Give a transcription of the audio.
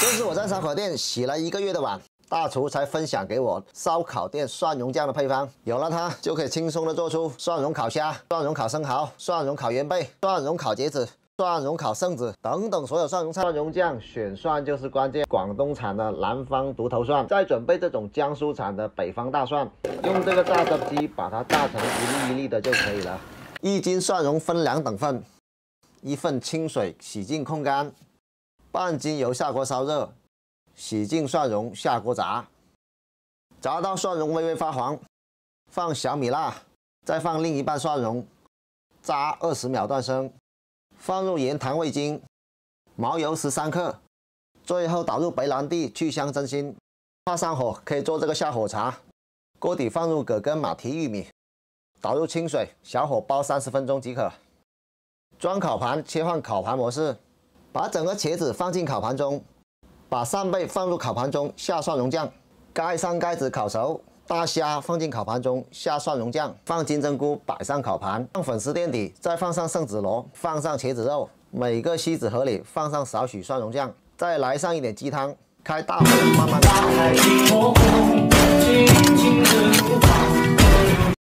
这是我在烧烤店洗了1个月的碗，大厨才分享给我烧烤店蒜蓉酱的配方。有了它，就可以轻松的做出蒜蓉烤虾、蒜蓉烤生蚝、蒜蓉烤元贝、蒜蓉烤茄子、蒜蓉烤圣子等等所有蒜蓉菜。蒜蓉酱选蒜就是关键，广东产的南方独头蒜，再准备这种江苏产的北方大蒜，用这个榨汁机把它榨成一粒一粒的就可以了。1斤蒜蓉分2等份，1份清水洗净控干，半斤油下锅烧热，洗净蒜蓉下锅炸，炸到蒜蓉微微发黄，放小米辣，再放另一半蒜蓉，炸20秒断生，放入盐、糖、味精、毛油13克，最后倒入白兰地去香增腥。怕上火可以做这个下火茶。锅底放入葛根、马蹄、玉米，倒入清水，小火煲30分钟即可。装烤盘，切换烤盘模式，把整个茄子放进烤盘中，把扇贝放入烤盘中，下蒜蓉酱，盖上盖子烤熟。大虾放进烤盘中，下蒜蓉酱，放金针菇，摆上烤盘，放粉丝垫底，再放上圣子螺，放上茄子肉，每个锡纸盒里放上少许蒜蓉酱，再来上一点鸡汤，开大火慢慢烤。